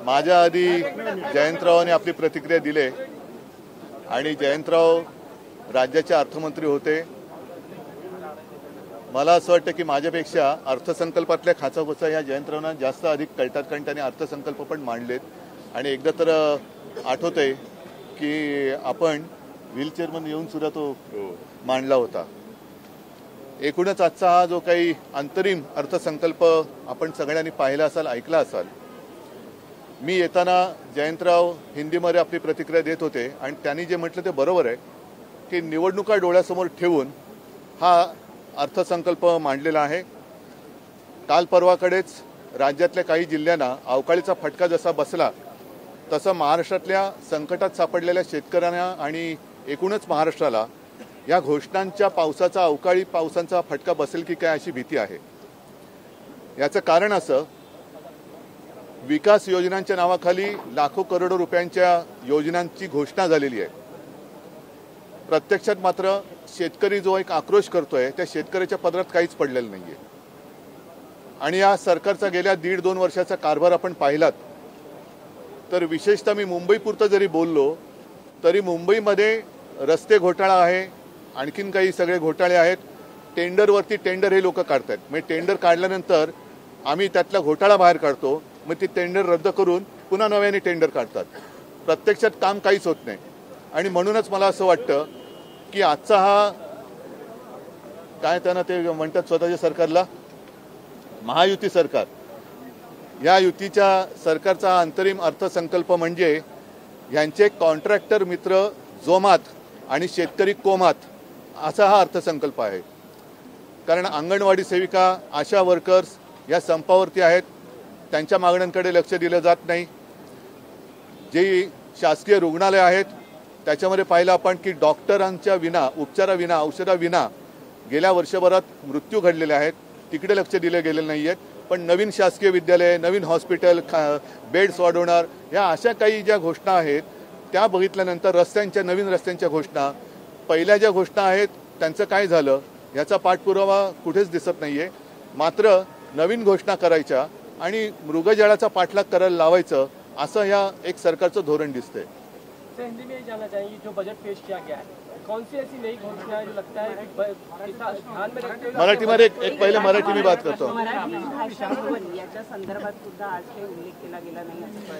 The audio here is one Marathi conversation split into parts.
माझ्या आधी जयंतरावांनी आपली प्रतिक्रिया दिली आणि जयंतराव राज्याचे अर्थमंत्री होते. मला असं वाटतं की माझ्यापेक्षा अर्थसंकल्पातल्या खाचाखोचा या जयंतरावांना जास्त अधिक कळतात, कारण त्यांनी अर्थसंकल्प पण मांडलेत. आणि एकदा तर आठवतंय की आपण व्हीलचेअरमधून येऊन सुद्धा तो मांडला होता. एकूणच आजचा हा जो काही अंतरिम अर्थसंकल्प आपण सगळ्यांनी पाहिला असाल, ऐकला असाल. मी येताना जयंतराव हिंदीमध्ये आपली प्रतिक्रिया देत होते आणि त्यांनी जे म्हटलं ते बरोबर आहे की निवडणुका डोळ्यासमोर ठेवून हा अर्थसंकल्प मांडलेला आहे. काल परवाकडेच राज्यातल्या काही जिल्ह्यांना अवकाळीचा फटका जसा बसला तसं महाराष्ट्रातल्या संकटात सापडलेल्या शेतकऱ्यांना आणि एकूणच महाराष्ट्राला या घोषणांच्या पावसाचा, अवकाळी पावसांचा फटका बसेल की काय अशी भीती आहे. याचं कारण असं, विकास योजनांच्या नावाखाली लाखो करोडो रुपयांच्या योजनांची घोषणा झालेली आहे. प्रत्यक्षात मात्र शेतकरी जो एक आक्रोश करतोय त्या शेतकऱ्याच्या पदरात काहीच पडलेलं नाहीये. आणि या सरकारचा गेल्या 1.5-2 वर्षाचा कारभार आपण पाहिलात तर विशेषतः मी मुंबईपुरतं जरी बोललो तरी मुंबईमध्ये रस्ते घोटाळा आहे, आणखीन काही सगळे घोटाळे आहेत. टेंडरवरती टेंडर हे लोक काढतात. म्हणजे टेंडर काढल्यानंतर आम्ही त्यातला घोटाळा बाहेर काढतो, मग ती टेंडर रद्द करून पुन्हा नव्याने टेंडर काढतात. प्रत्यक्षात काम काहीच होत नाही. आणि म्हणूनच मला असं वाटतं की आजचा हा काय त्यांना ते म्हणतात स्वतःच्या सरकारला महायुती सरकार, या युतीच्या सरकारचा हा अंतरिम अर्थसंकल्प म्हणजे यांचे कॉन्ट्रॅक्टर मित्र जोमात आणि शेतकरी कोमात असा हा अर्थसंकल्प आहे. कारण अंगणवाडी सेविका, आशा वर्कर्स या संपावरती आहेत, त्यांच्या मागण्यांकडे लक्ष दिलं जात नाही. जे शासकीय रुग्णालय आहेत त्याच्यामध्ये पाहिलं आपण की डॉक्टरांच्या विना, उपचाराविना, औषधाविना गेल्या वर्षभरात मृत्यू घडलेले आहेत, तिकडे लक्ष दिले गेलेले नाही आहेत. पण नवीन शासकीय विद्यालय, नवीन हॉस्पिटल, बेड्स वाढवणार, या अशा काही ज्या घोषणा आहेत त्या बघितल्यानंतर नवीन रस्त्यांच्या घोषणा, पहिल्या ज्या घोषणा आहेत त्यांचं काय झालं याचा पाठपुरावा कुठेच दिसत नाहीये. मात्र नवीन घोषणा करायच्या आणि मृगजळाचा पाठलाग करायला लावायचं असं या एक सरकारचं धोरण दिसतंय. हिंदी में जानना चाहिए जो बजट पेश किया गया है, कौन सी ऐसी नई घोषणा है जो लगता है कि ध्यान में रखते हुए मराठीमध्ये एक पहिले मराठी मी बात करतो.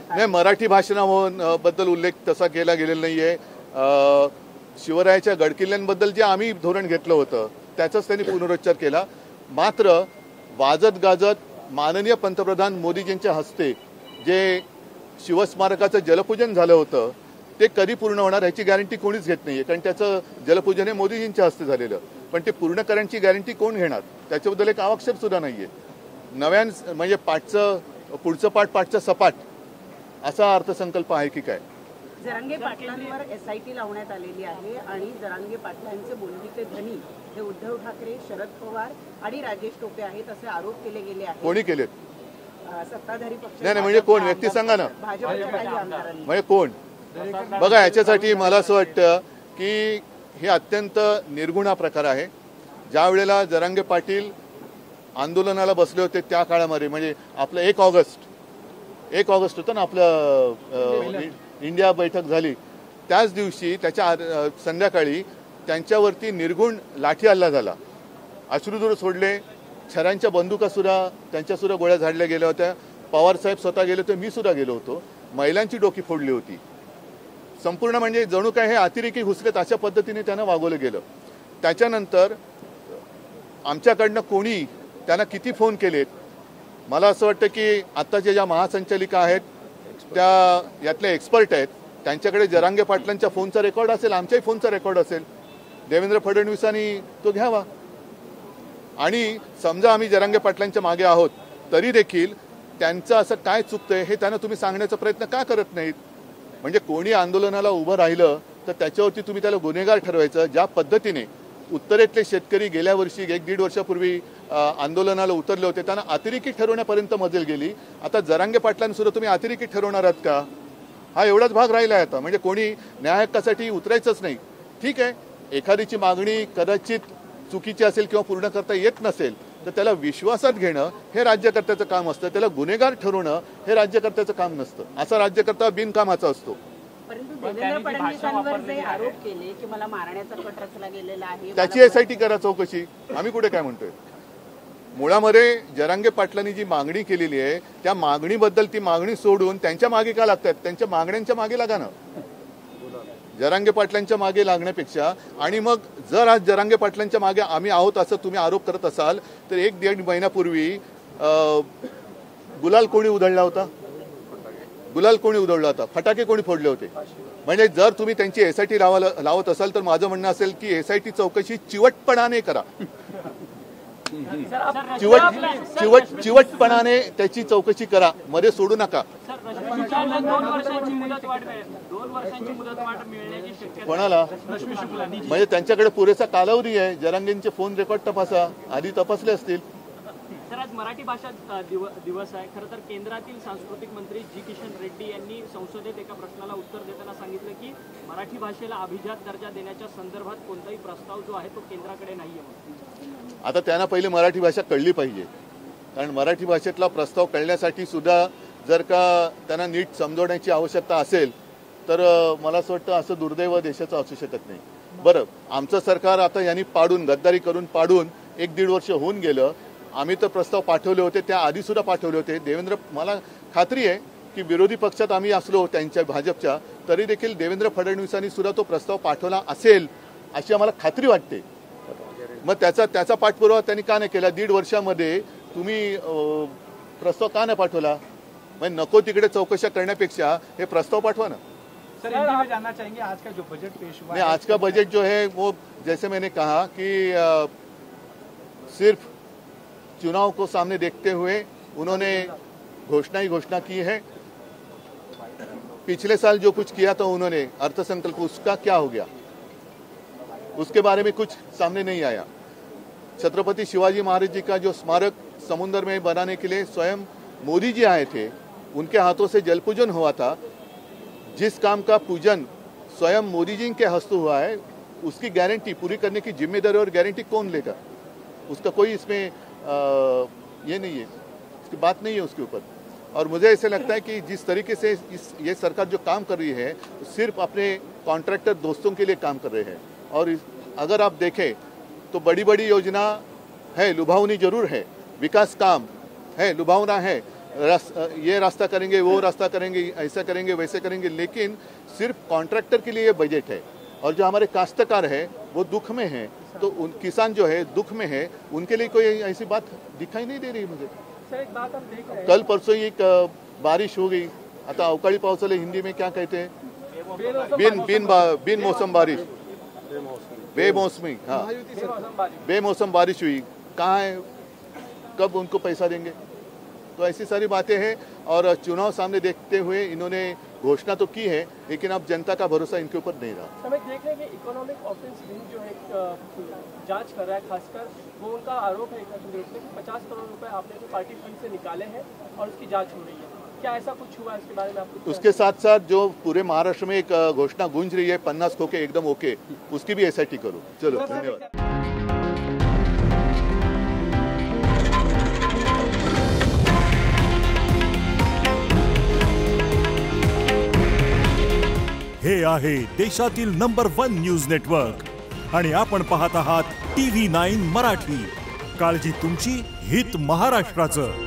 नाही, मराठी भाषणाबद्दल उल्लेख तसा केला गेलेला नाहीये. शिवरायाच्या गडकिल्ल्यांबद्दल जे आम्ही धोरण घेतलं होतं त्याचाच त्यांनी पुनरुच्चार केला. मात्र वाजत गाजत माननीय पंतप्रधान मोदीजींच्या हस्ते जे शिवस्मारकाचं जलपूजन झालं होतं ते कधी पूर्ण होणार याची गॅरंटी कोणीच घेत नाहीये. कारण त्याचं जलपूजन हे मोदीजींच्या हस्ते झालेलं, पण ते पूर्ण करण्याची गॅरंटी कोण घेणार त्याच्याबद्दल एक अक्षर सुद्धा नाहीये. नव्यान म्हणजे पुढचं पाठचं सपाट असा अर्थसंकल्प आहे की काय. जरांगे पाटलांवर SIT लावण्यात आलेली आहे आणि जरांगे पाटलांचे बोलणीचे धनी हे उद्धव ठाकरे, शरद पवार आणि राजेश टोपे आहेत असे आरोप केले गेले आहेत. कोणी केलेत? सत्ताधारी पक्ष. नाही म्हणजे कोण, व्यक्ती सांगा ना. भाजपच्या काही आमदारांनी. म्हणजे कोण? बघा, याच्यासाठी मला असं वाटतं की हे अत्यंत निर्गुणा प्रकार आहे. ज्या वेळेला जरांगे पाटील आंदोलनाला बसले होते त्या काळामध्ये, म्हणजे आपलं 1 ऑगस्ट होतं ना आपलं इंडिया बैठक झाली, त्याच दिवशी त्याच्या संध्याकाळी त्यांच्यावरती निर्गुण लाठी हल्ला झाला. अश्रुधूर सोडले, छरांच्या बंदुका सुद्धा त्यांच्यासुद्धा गोळ्या झाडल्या गेल्या होत्या. पवार साहेब स्वतः गेले होते, मी सुद्धा गेलो होतो. महिलांची डोकी फोडली होती. संपूर्ण म्हणजे जणू काय हे अतिरेकी घुसलेत अशा पद्धतीने त्यांना वागवलं गेलं. त्याच्यानंतर आमच्याकडनं कोणी त्यांना किती फोन केलेत, मला असं वाटतं की आत्ताच्या ज्या महासंचालिका आहेत त्या यातले एक्सपर्ट आहेत, त्यांच्याकडे जरांगे पाटलांच्या फोनचा रेकॉर्ड असेल, आमच्याही फोनचा रेकॉर्ड असेल. देवेंद्र फडणवीसांनी तो घ्यावा. आणि समजा आम्ही जरांगे पाटलांच्या मागे आहोत तरी देखील त्यांचं असं काय चुकतंय हे त्यांना तुम्ही सांगण्याचा प्रयत्न का करत नाहीत. म्हणजे कोणी आंदोलनाला उभं राहिलं तर त्याच्यावरती तुम्ही त्याला गुन्हेगार ठरवायचं. ज्या पद्धतीने उत्तरेतले शेतकरी गेल्या वर्षी 1-1.5 वर्षापूर्वी आंदोलनाला उतरले होते त्यांना अतिरेकी ठरवण्यापर्यंत मजल गेली. आता जरांगे पाटलांना सुद्धा तुम्ही अतिरेकी ठरवणार आहात का? हा एवढाच भाग राहिला आहे आता. म्हणजे कोणी न्याय हक्कासाठी उतरायचंच नाही. ठीक आहे, एखादीची मागणी कदाचित चुकीची असेल किंवा पूर्ण करता येत नसेल तर त्याला विश्वासात घेणं हे राज्यकर्त्याचं काम असतं, त्याला गुन्हेगार ठरवणं हे राज्यकर्त्याचं काम नसतं. असा राज्यकर्ता बिनकामाचा असतो. परंतु देवेंद्र फडणवीसांवर जे आरोप केले की मला मारण्याचा कट रचला गेलेला आहे, त्याची SIT करा चौकशी. आम्ही कुठे काय म्हणतोय. मुळामध्ये जरांगे पाटलांनी जी मागणी केलेली आहे त्या मागणीबद्दल ती मागणी सोडून त्यांच्या मागे का लागतात, त्यांच्या मागण्यांच्या मागे लागा ना. जरांगे पाटलांच्या मागे लागण्यापेक्षा, आणि मग जर आज जरांगे पाटलांच्या मागे आम्ही आहोत असं तुम्ही आरोप करत असाल तर 1-1.5 महिन्यापूर्वी गुलाल कोणी उधळला होता, फटाके कोणी फोडले होते. म्हणजे जर तुम्ही त्यांची SIT लावत असाल तर माझं म्हणणं असेल की SIT चौकशी चिवटपणाने करा. चिवटपणाने त्याची चौकशी करा, मध्ये सोडू नका. कोणाला? म्हणजे त्यांच्याकडे पुरेसा कालावधी आहे. जरांगेंचे फोन रेकॉर्ड तपासा, आधी तपासले असतील. सर, आज मराठी भाषा दिवस आहे. खरं तर केंद्रातील सांस्कृतिक मंत्री जी किशन रेड्डी यांनी संसदेत एका प्रश्नाला उत्तर देताना सांगितलं की मराठी भाषेला अभिजात दर्जा देण्याच्या संदर्भात कोणताही प्रस्ताव जो आहे तो केंद्राकडे नाहीये. आता त्यांना पहिले मराठी भाषा कळली पाहिजे, कारण मराठी भाषेतला प्रस्ताव कळण्यासाठी सुद्धा जर का त्यांना नीट समजवण्याची आवश्यकता असेल तर मला असं वाटतं असं दुर्दैव देशाचं असू शकत नाही. बरं, आमचं सरकार आता यांनी गद्दारी करून 1-1.5 वर्ष होऊन गेलं. आम्ही तर प्रस्ताव पाठवले होते, त्या आधी सुद्धा पाठवले होते. मला खात्री आहे की विरोधी पक्षात आम्ही असलो त्यांच्या भाजपच्या, तरी देखील देवेंद्र फडणवीसांनी सुद्धा तो प्रस्ताव पाठवला असेल अशी आम्हाला खात्री वाटते. मग त्याचा पाठपुरावा त्यांनी का नाही केला? 1.5 वर्षामध्ये तुम्ही प्रस्ताव का नाही पाठवला? म्हणजे नको तिकडे चौकशा करण्यापेक्षा हे प्रस्ताव पाठवा ना. सर, हिंदी में जानना चाहेंगे आज का जो बजट पेश हुआ है? आज का बजट जो है वो जैसे मैंने कहा कि सिर्फ चुनाव को सामने देखते हुए उन्होंने घोषणा की है. पिछले साल जो कुछ किया था उन्होंने अर्थसंकल्प, उसका क्या हो गया? उसके बारे में कुछ सामने नहीं आया. छत्रपति शिवाजी महाराज जी का जो स्मारक समुद्र में बनाने के लिए स्वयं मोदी जी आए थे, उनके हाथों से जल पूजन हुआ था. जिस काम का पूजन स्वयं मोदी जी के हस्ते हुआ है उसकी गारंटी पूरी करने की जिम्मेदारी और गारंटी कौन लेगा? उसका कोई इसमें ये नहीं है, इसकी बात नहीं है उसके ऊपर. और मुझे ऐसे लगता है कि जिस तरीके से ये सरकार जो काम कर रही है सिर्फ अपने कॉन्ट्रैक्टर दोस्तों के लिए काम कर रहे हैं. और अगर आप देखें तो बड़ी बड़ी योजना है, लुभावनी जरूर है, विकास काम है, लुभावना है, ये रास्ता करेंगे, वो रास्ता करेंगे, ऐसा करेंगे, वैसे करेंगे, लेकिन सिर्फ कॉन्ट्रैक्टर के लिए ये बजट है. और जो हमारे काश्तकार है वो दुख में है, तो किसान जो है दुख में है, उनके लिए कोई ऐसी बात दिखाई नहीं दे रही मुझे. सर, एक बात हम देख रहे हैं, कल परसों ही बारिश हो गई. आता अवकाळी पावसाला हिंदी में क्या कहते हैं? बिन मौसम बारिश, बेमौसमी. हाँ, बेमौसम बारिश हुई. कहाँ है, कब उनको पैसा देंगे? तो ऐसी सारी बातें हैं. और चुनाव सामने देखते हुए इन्होंने घोषणा तो की है, लेकिन अब जनता का भरोसा इनके ऊपर नहीं रहा. समय देख रहे हैं कि इकोनॉमिक ऑफेंस विंग जो है जांच कर रहा है, खासकर वो उनका आरोप है कि 50 करोड़ रुपए आपने तो पार्टी फंड से निकाले हैं और उसकी जांच हो रही है. क्या ऐसा कुछ हुआ इसके बारे में आपको? उसके साथ साथ जो पूरे महाराष्ट्र में एक घोषणा गूंज रही है 50 खोके एकदम ओके, उसकी भी SIT करो. चलो, धन्यवाद. हे आहे देशातील नंबर 1 न्यूज नेटवर्क आणि आपण पाहत आहात TV9 मराठी. काळजी तुमची, हित महाराष्ट्राचं.